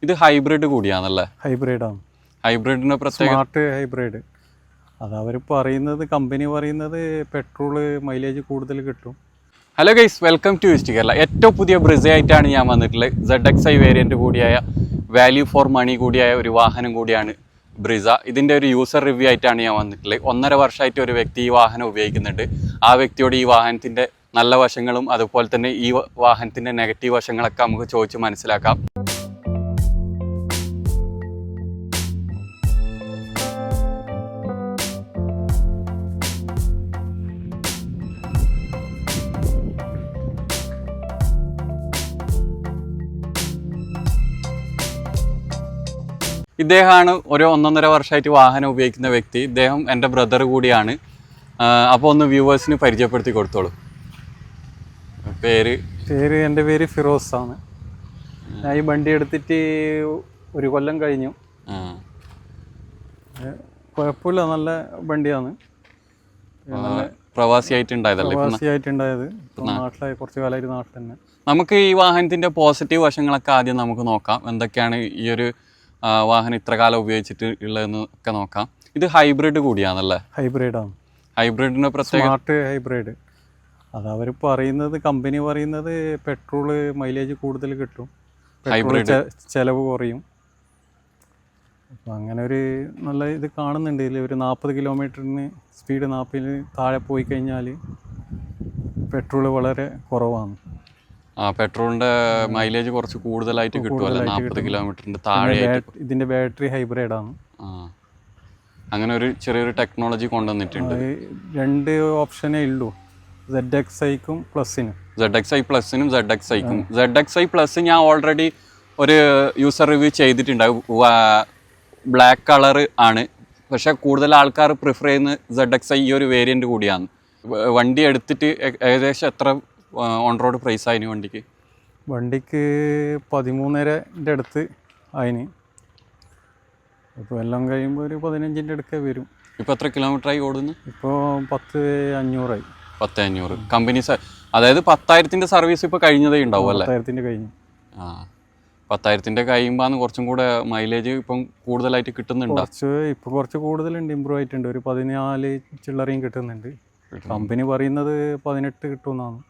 ഇത് ഹൈബ്രിഡ് കൂടിയാണല്ലേ? ഹൈബ്രിഡാണ്. ഹൈബ്രിഡിന്റെ പ്രത്യേകത smart hybrid. അത് അവർ പറയുന്നത്, കമ്പനി പറയുന്നത് പെട്രോള് മൈലേജ് കൂടുതൽ കിട്ടും. Hello guys, welcome to east Kerala. ഏറ്റവും പുതിയ ബ്രിസ ആയിട്ടാണ് ഞാൻ വന്നിട്ടുള്ളത്. ZXi വേരിയന്റ് കൂടിയായ വാല്യൂ ഫോർ മണി കൂടിയായ ഒരു വാഹനം കൂടിയാണ് ബ്രിസ. ഇതിൻ്റെ ഒരു യൂസർ റിവ്യൂ ആയിട്ടാണ് ഞാൻ വന്നിട്ടുള്ളത്. 1.5 വർഷമായിട്ട് ഒരു വ്യക്തി ഈ വാഹനം ഉപയോഗിക്കുന്നുണ്ട്. ആ വ്യക്തിയോട് ഈ വാഹനത്തിൻ്റെ നല്ല വശങ്ങളും അതുപോലെ തന്നെ ഈ വാഹനത്തിൻ്റെ നെഗറ്റീവ് വശങ്ങളൊക്കെ നമുക്ക് ചോദിച്ച് മനസ്സിലാക്കാം. ഇദ്ദേഹമാണ് ഒരു 1.5 വർഷമായിട്ട് വാഹനം ഉപയോഗിക്കുന്ന വ്യക്തി. ഇദ്ദേഹം എൻ്റെ ബ്രദർ കൂടിയാണ്. അപ്പോൾ ഒന്ന് വ്യൂവേഴ്സിന് പരിചയപ്പെടുത്തി കൊടുത്തോളൂ. എൻ്റെ പേര് ഫിറോസ് ആണ്. ഞാൻ ഈ വണ്ടി എടുത്തിട്ട് 1 കൊല്ലം കഴിഞ്ഞു. കുഴപ്പമില്ല, നല്ല വണ്ടിയാണ്. പ്രവാസിയായിട്ടുണ്ടായത് നാട്ടിലായി കുറച്ച് കാലമായിട്ട് നാട്ടിൽ തന്നെ. നമുക്ക് ഈ വാഹനത്തിൻ്റെ പോസിറ്റീവ് വശങ്ങളൊക്കെ ആദ്യം നമുക്ക് നോക്കാം. എന്തൊക്കെയാണ് ഈ ഒരു വാഹനം ഇത്ര കാലം ഉപയോഗിച്ചിട്ട് ഉള്ളതെന്നൊക്കെ നോക്കാം. ഇത് ഹൈബ്രിഡ് കൂടിയാണല്ലേ? ഹൈബ്രിഡാണ്. ഹൈബ്രിഡിന്റെ പ്രത്യേകത സ്മാർട്ട് ഹൈബ്രിഡ്. അത് അവർ പറയുന്നത്, കമ്പനി പറയുന്നത് പെട്രോള് മൈലേജ് കൂടുതൽ കിട്ടും, ഹൈബ്രിഡ് ചെലവ് കുറയും. അപ്പം അങ്ങനെ ഒരു നല്ല ഇത് കാണുന്നുണ്ട്. ഇതിൽ ഒരു 40 കിലോമീറ്ററിന് സ്പീഡ് 40 താഴെ പോയി കഴിഞ്ഞാൽ പെട്രോള് വളരെ കുറവാണ്. പെട്രോളിന്റെ മൈലേജ് കുറച്ച് കൂടുതലായിട്ട് കിട്ടുമല്ലോ, 40 കിലോമീറ്ററിന്റെ താഴെ. ഇതിന്റെ ബാറ്ററി ഹൈബ്രിഡ് ആണ്. അങ്ങനെ ഒരു ചെറിയൊരു ടെക്നോളജി കൊണ്ടുവന്നിട്ടുണ്ട്. 2 ഓപ്ഷനേ ഉള്ളൂ, ZXiക്കും പ്ലസിനും. ZXi പ്ലസിനും ZXiക്കും. ZXi പ്ലസ് ഞാൻ ഓൾറെഡി ഒരു യൂസർ റിവ്യൂ ചെയ്തിട്ടുണ്ട്. ബ്ലാക്ക് കളർ ആണ്, പക്ഷെ കൂടുതൽ ആൾക്കാർ പ്രിഫർ ചെയ്യുന്ന ZXi ഈ ഒരു വേരിയന്റ് കൂടിയാണ്. വണ്ടി എടുത്തിട്ട് ഏകദേശം എത്ര ഓൺ റോഡ് പ്രൈസ് ആയിന് വണ്ടിക്ക്? വണ്ടിക്ക് 13.5 അടുത്ത് ആയിന്. ഇപ്പോൾ എല്ലാം കഴിയുമ്പോൾ ഒരു 15 അടുക്കേ വരും. ഇപ്പോൾ എത്ര കിലോമീറ്റർ ആയി ഓടുന്നു? ഇപ്പോൾ 10,500 10,500 കമ്പനി. അതായത് 10,000 സർവീസ് ഇപ്പോൾ കഴിഞ്ഞതേ ഉണ്ടാവും അല്ലേ? 10,000 കഴിഞ്ഞു. 10,000 കഴിയുമ്പോൾ കുറച്ചും കൂടെ മൈലേജ് ഇപ്പം കൂടുതലായിട്ട് കിട്ടുന്നുണ്ടോ? ഇപ്പോൾ കുറച്ച് കൂടുതലുണ്ട്, ഇമ്പ്രൂവ് ആയിട്ടുണ്ട്. ഒരു 14 ചില്ലറയും കിട്ടുന്നുണ്ട്. കമ്പനി പറയുന്നത് 18 കിട്ടുമെന്നാണ്.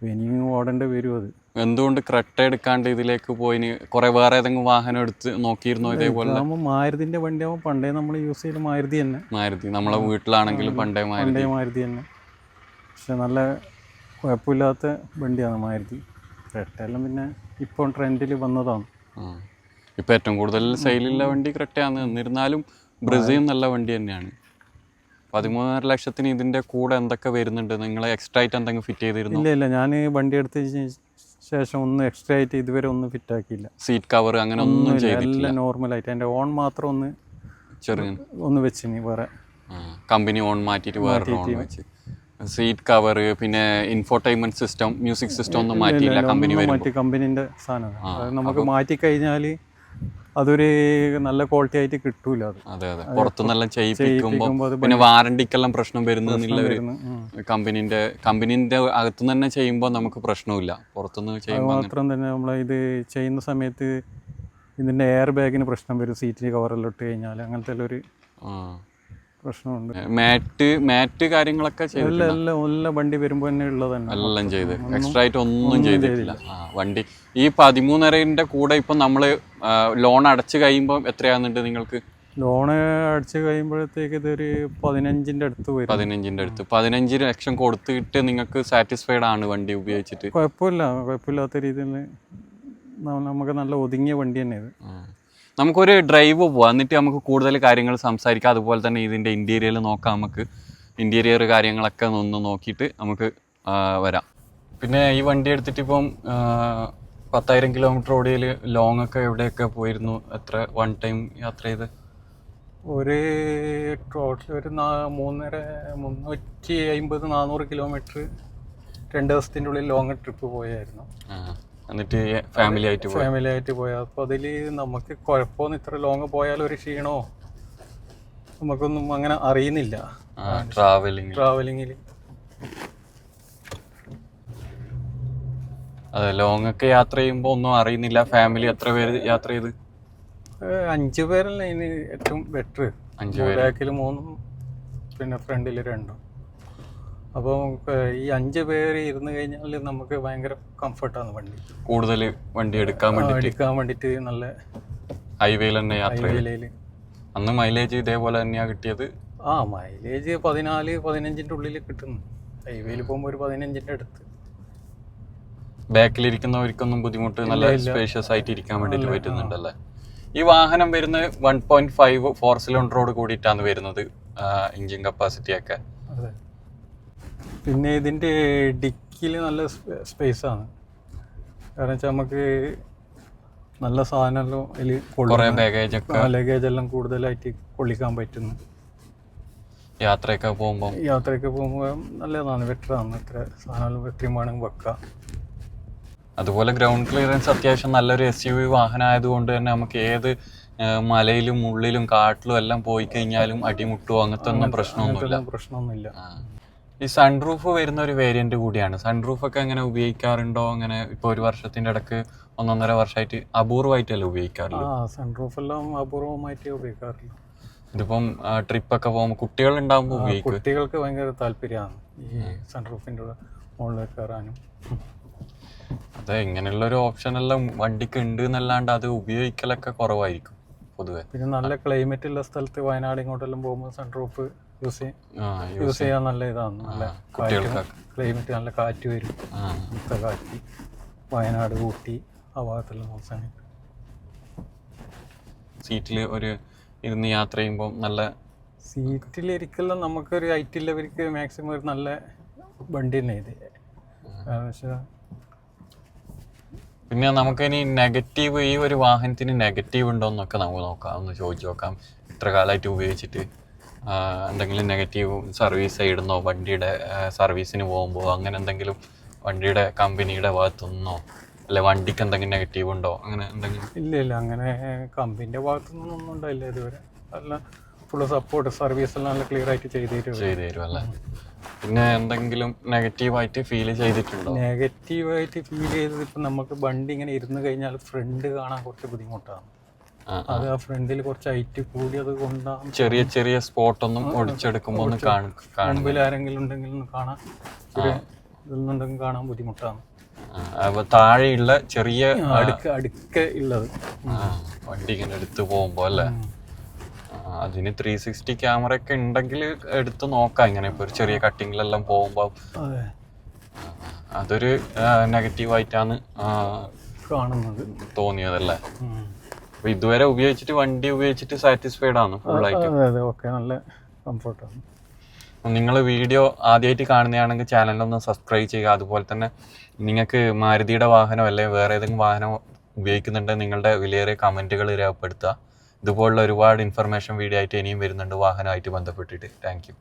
ഇനിയും ഓടേണ്ടി വരും. അത് എന്തുകൊണ്ട് ക്രെട്ട എടുക്കാണ്ട് ഇതിലേക്ക് പോയിന്? കുറെ വേറെ ഏതെങ്കിലും വാഹനം എടുത്ത് നോക്കിയിരുന്നോ ഇതേപോലെ? മാരുതിന്റെ വണ്ടിയാകുമ്പോൾ പണ്ടേ നമ്മൾ യൂസ് ചെയ്ത് മാരുതി തന്നെ. മാരുതി നമ്മളെ വീട്ടിലാണെങ്കിലും പണ്ടേ മാരുതി തന്നെ. പക്ഷെ നല്ല കുഴപ്പമില്ലാത്ത വണ്ടിയാണ് മാരുതി. ക്രെട്ടയെല്ലാം പിന്നെ ഇപ്പോൾ ട്രെൻഡിൽ വന്നതാണ്. ഇപ്പം ഏറ്റവും കൂടുതൽ സെയിലുള്ള വണ്ടി ക്രെട്ടയാണ്. എന്നിരുന്നാലും ബ്രിസയും നല്ല വണ്ടി തന്നെയാണ്. 13.5 ലക്ഷത്തിന് ഇതിന്റെ കൂടെ എന്തൊക്കെ വരുന്നുണ്ട്? നിങ്ങൾ എക്സ്ട്രാ ആയിട്ട് എന്തെങ്കിലും ഫിറ്റ് ചെയ്തിരുന്നു? ഇല്ല, ഞാൻ വണ്ടി എടുത്തതിന് ശേഷം ഒന്നും എക്സ്ട്രാ ആയിട്ട് ഇതുവരെ ഒന്നും ഫിറ്റ് ആക്കിയില്ല. സീറ്റ് കവർ അങ്ങനെ ഒന്നും ചെയ്തിട്ടില്ല. നോർമലായിട്ട് എൻ്റെ ഓൺ മാത്രം ഒന്ന് വെച്ചിന്. വേറെ കമ്പനി ഓൺ മാറ്റിയിട്ട് വേറെ ഓൺ വെച്ച്. സീറ്റ് കവർ, പിന്നെ ഇൻഫോർടൈൻമെന്റ് സിസ്റ്റം, മ്യൂസിക് സിസ്റ്റം ഒന്നും മാറ്റിയില്ല. കമ്പനിന്റെ സാധനം നമുക്ക് മാറ്റി കഴിഞ്ഞാൽ അതൊരു നല്ല ക്വാളിറ്റി ആയിട്ട് കിട്ടൂല. അത് അതെ പുറത്തുനിന്നെല്ലാം ചെയ്യിപ്പിക്കുമ്പോൾ പിന്നെ വാറണ്ടിക്കെല്ലാം പ്രശ്നം വരുന്നില്ല. കമ്പനിന്റെ അകത്തുനിന്ന് തന്നെ ചെയ്യുമ്പോൾ നമുക്ക് പ്രശ്നമില്ല. പുറത്തുനിന്ന് ചെയ്യുമ്പോൾ മാത്രം തന്നെ നമ്മൾ ഇത് ചെയ്യുന്ന സമയത്ത് ഇതിന്റെ എയർ ബാഗിന് പ്രശ്നം വരും. സീറ്റിന് കവറെല്ലാം ഇട്ട് കഴിഞ്ഞാൽ അങ്ങനത്തെ ഒരു പ്രശ്നമുണ്ട്. മാറ്റ് കാര്യങ്ങളൊക്കെ എല്ലാം വണ്ടി വരുമ്പോൾ തന്നെ ഉള്ളതന്നെ എല്ലാം ചെയ്ത് എക്സ്ട്രാ ആയിട്ട് ഒന്നും ചെയ്തിട്ടില്ല. വണ്ടി ഈ 13.5 കൂടെ ഇപ്പം നമ്മൾ ലോൺ അടച്ചു കഴിയുമ്പോൾ എത്രയാകുന്നുണ്ട് നിങ്ങൾക്ക്? ലോണ് അടച്ചു കഴിയുമ്പോഴത്തേക്ക് ഇതൊരു 15 അടുത്ത് വരും. 15 ലക്ഷം കൊടുത്തിട്ട് നിങ്ങൾക്ക് സാറ്റിസ്ഫൈഡ് ആണ് വണ്ടി ഉപയോഗിച്ചിട്ട്? കുഴപ്പമില്ലാത്ത രീതിയിൽ നമുക്ക് നല്ല ഒതുങ്ങിയ വണ്ടി തന്നെ ഇത്. നമുക്കൊരു ഡ്രൈവ് പോവാം, എന്നിട്ട് നമുക്ക് കൂടുതൽ കാര്യങ്ങൾ സംസാരിക്കാം. അതുപോലെ തന്നെ ഇതിൻ്റെ ഇൻറ്റീരിയർ നോക്കാം. നമുക്ക് ഇൻറ്റീരിയർ കാര്യങ്ങളൊക്കെ ഒന്ന് നോക്കിയിട്ട് നമുക്ക് വരാം. പിന്നെ ഈ വണ്ടി എടുത്തിട്ട് ഇപ്പം 10,000 കിലോമീറ്റർ ഓടിയതിൽ ലോങ് ഒക്കെ എവിടെയൊക്കെ പോയിരുന്നു? എത്ര വൺ ടൈം യാത്ര ചെയ്ത്? ഒരു ടോട്ടൽ ഒരു 350-400 കിലോമീറ്റർ 2 ദിവസത്തിൻ്റെ ഉള്ളിൽ ലോങ് ട്രിപ്പ് പോയായിരുന്നു. എന്നിട്ട് ഫാമിലി ആയിട്ട് പോയാൽ അപ്പോൾ അതിൽ നമുക്ക് കുഴപ്പമൊന്നും, ഇത്ര ലോങ് പോയാൽ ഒരു ക്ഷീണോ നമുക്കൊന്നും അങ്ങനെ അറിയുന്നില്ല ട്രാവലിങ്ങിൽ. അതെ, ലോങ് ഒക്കെ യാത്ര ചെയ്യുമ്പോൾ ഒന്നും അറിയുന്നില്ല. ഫാമിലി എത്ര പേര് യാത്ര ചെയ്ത്? 5 പേരല്ല ഇനി ഏറ്റവും ബെറ്റർ. 5 പേര്. ബാക്കിൽ 3 പിന്നെ ഫ്രണ്ടിൽ 2. അപ്പോൾ ഈ 5 പേര് ഇരുന്ന് കഴിഞ്ഞാൽ നമുക്ക് ഭയങ്കര കംഫർട്ടാണ് വണ്ടി. കൂടുതൽ വണ്ടി എടുക്കാൻ വേണ്ടിയിട്ട് നല്ല ഹൈവേയിൽ തന്നെ യാത്ര ചെയ്ത്. ഹൈവേയിൽ. അന്ന് മൈലേജ് ഇതേപോലെ തന്നെയാണ് കിട്ടിയത്? മൈലേജ് 14-15 ഉള്ളിൽ കിട്ടുന്നു. ഹൈവേയിൽ പോകുമ്പോൾ ഒരു 15 അടുത്ത്. ബാക്കിലിരിക്കുന്നവർക്കൊന്നും ബുദ്ധിമുട്ട്, നല്ല സ്പേഷ്യസ് ആയിട്ട് ഇരിക്കാൻ വേണ്ടിയിട്ട് പറ്റുന്നുണ്ടല്ലേ? ഈ വാഹനം വരുന്നത് 1.5 4 സിലിണ്ടറോട് കൂടിയിട്ടാണ് വരുന്നത്, എഞ്ചിൻ കപ്പാസിറ്റി ഒക്കെ. അതെ. പിന്നെ ഇതിൻ്റെ ഡിക്കിയിൽ നല്ല സ്പേസാണ്. കാരണം വെച്ചാൽ നമുക്ക് നല്ല സാധനമെല്ലാം അതിൽ കുറേ ലഗേജ് എല്ലാം കൂടുതലായിട്ട് കൊള്ളിക്കാൻ പറ്റുന്നു. യാത്രയൊക്കെ പോകുമ്പോൾ നല്ലതാണ്, ബെറ്ററാണ്. എത്ര സാധനങ്ങൾ എത്രയും വേണമെങ്കിൽ വെക്കാം. അതുപോലെ ഗ്രൗണ്ട് ക്ലിയറൻസ് അത്യാവശ്യം നല്ലൊരു SUV വാഹനമായതുകൊണ്ട് തന്നെ നമുക്ക് ഏത് മലയിലും ഉള്ളിലും കാട്ടിലും എല്ലാം പോയി കഴിഞ്ഞാലും അടിമുട്ടുമോ അങ്ങനത്തെ ഒന്നും പ്രശ്നമൊന്നുമില്ല. ഈ സൺറൂഫ് വരുന്ന ഒരു വേരിയന്റ് കൂടിയാണ്. സൺറൂഫ് ഒക്കെ എങ്ങനെ ഉപയോഗിക്കാറുണ്ടോ? അങ്ങനെ ഇപ്പോൾ ഒരു വർഷത്തിന്റെ ഇടക്ക് 1.5 വർഷമായിട്ട് അപൂർവമായിട്ടല്ലേ ഉപയോഗിക്കാറില്ല? സൺറൂഫ് എല്ലാം അപൂർവമായിട്ടേ ഉപയോഗിക്കാറില്ല. ഇതിപ്പം ട്രിപ്പൊക്കെ പോകുമ്പോൾ കുട്ടികൾ ഉണ്ടാകുമ്പോൾ ഉപയോഗിക്കും. കുട്ടികൾക്ക് ഭയങ്കര താല്പര്യമാണ് ഈ സൺറൂഫിൻ്റെ മുകളിൽ കയറാനും. അതെ, ഇങ്ങനെയുള്ള ഒരു ഓപ്ഷൻ എല്ലാം വണ്ടിക്ക് ഉണ്ട് എന്നല്ലാണ്ട് അത് ഉപയോഗിക്കലൊക്കെ കുറവായിരിക്കും പൊതുവെ. പിന്നെ നല്ല ക്ലൈമറ്റ് ഉള്ള സ്ഥലത്ത് വയനാട് ഇങ്ങോട്ടെല്ലാം പോകുമ്പോൾ സൺറൂഫ് യൂസ് ചെയ്യാൻ നല്ല ഇതാണ്. നല്ല ക്ലൈമറ്റ്, നല്ല കാറ്റ് വരും. കാറ്റ് വയനാട്, ഊട്ടി ആ ഭാഗത്തെല്ലാം നോക്കാൻ. സീറ്റിൽ ഒരു ഇരുന്ന് യാത്ര ചെയ്യുമ്പോൾ നല്ല സീറ്റിലിരിക്കെല്ലാം നമുക്കൊരു ഹൈറ്റുള്ളവർക്ക് മാക്സിമം ഒരു നല്ല വണ്ടി തന്നെ ഇത്. പിന്നെ നമുക്കിനി നെഗറ്റീവ്, ഈ ഒരു വാഹനത്തിന് നെഗറ്റീവ് ഉണ്ടോ എന്നൊക്കെ നമുക്ക് നോക്കാം, ഒന്ന് ചോദിച്ചു നോക്കാം. ഇത്ര കാലമായിട്ട് ഉപയോഗിച്ചിട്ട് എന്തെങ്കിലും നെഗറ്റീവ് സർവീസ് സൈഡിൽ വണ്ടിയുടെ സർവീസിന് പോകുമ്പോൾ അങ്ങനെ എന്തെങ്കിലും വണ്ടിയുടെ കമ്പനിയുടെ ഭാഗത്തുനിന്നോ അല്ലെ വണ്ടിക്ക് എന്തെങ്കിലും നെഗറ്റീവ് ഉണ്ടോ, അങ്ങനെ എന്തെങ്കിലും? ഇല്ല, അങ്ങനെ കമ്പനിയുടെ ഭാഗത്തുനിന്നൊന്നും ഒന്നും ഉണ്ടായില്ല ഇതുവരെ. നല്ല ഫുള്ള് സപ്പോർട്ട്, സർവീസ് എല്ലാം നല്ല ക്ലിയർ ആയിട്ട് ചെയ്തു തരും അല്ലേ? പിന്നെ എന്തെങ്കിലും നെഗറ്റീവായിട്ട് ഫീൽ ചെയ്തിട്ടുണ്ടോ? നെഗറ്റീവായിട്ട് ഫീൽ ചെയ്തത് ഇപ്പം നമുക്ക് വണ്ടി ഇങ്ങനെ ഇരുന്ന് കഴിഞ്ഞാൽ ഫ്രണ്ട് കാണാൻ കുറച്ച് ബുദ്ധിമുട്ടാണ്. അത് ആ ഫ്രണ്ടിൽ കുറച്ച് ഹൈറ്റ് കൂടിയത് കൊണ്ടാണ്. ചെറിയ സ്പോട്ടൊന്നും ഒടിച്ചെടുക്കുമ്പോൾ മുമ്പിൽ ആരെങ്കിലും ഉണ്ടെങ്കിൽ കാണാൻ ഇതൊന്നുണ്ടെങ്കിൽ കാണാൻ ബുദ്ധിമുട്ടാണ്. താഴെയുള്ള ചെറിയ അടുക്ക ഉള്ളത് വണ്ടി ഇങ്ങനെ എടുത്ത് പോകുമ്പോ അല്ലേ? അതിന് 360 ക്യാമറ ഒക്കെ ഉണ്ടെങ്കിൽ എടുത്ത് നോക്കാം. ഇങ്ങനെ ഇപ്പൊ ഒരു ചെറിയ കട്ടിങ്ങിലെല്ലാം പോകുമ്പോ അതൊരു നെഗറ്റീവായിട്ടാണ് കാണുന്നത്, തോന്നിയതല്ലേ? അപ്പൊ ഇതുവരെ വണ്ടി ഉപയോഗിച്ചിട്ട് സാറ്റിസ്ഫൈഡ് ആണ് ഫുള്ളായിട്ട്? നല്ല കംഫർട്ടാണ്. നിങ്ങൾ വീഡിയോ ആദ്യമായിട്ട് കാണുന്നതാണെങ്കിൽ ചാനലൊന്ന് സബ്സ്ക്രൈബ് ചെയ്യുക. അതുപോലെ തന്നെ നിങ്ങൾക്ക് മാരുതിയുടെ വാഹനം അല്ലെങ്കിൽ വേറെ ഏതെങ്കിലും വാഹനം ഉപയോഗിക്കുന്നുണ്ടെങ്കിൽ നിങ്ങളുടെ വിലയേറിയ കമൻറ്റുകൾ രേഖപ്പെടുത്തുക. ഇതുപോലുള്ള ഒരുപാട് ഇൻഫർമേഷൻ വീഡിയോ ആയിട്ട് ഇനിയും വരുന്നുണ്ട് വാഹനമായിട്ട് ബന്ധപ്പെട്ടിട്ട്. Thank you.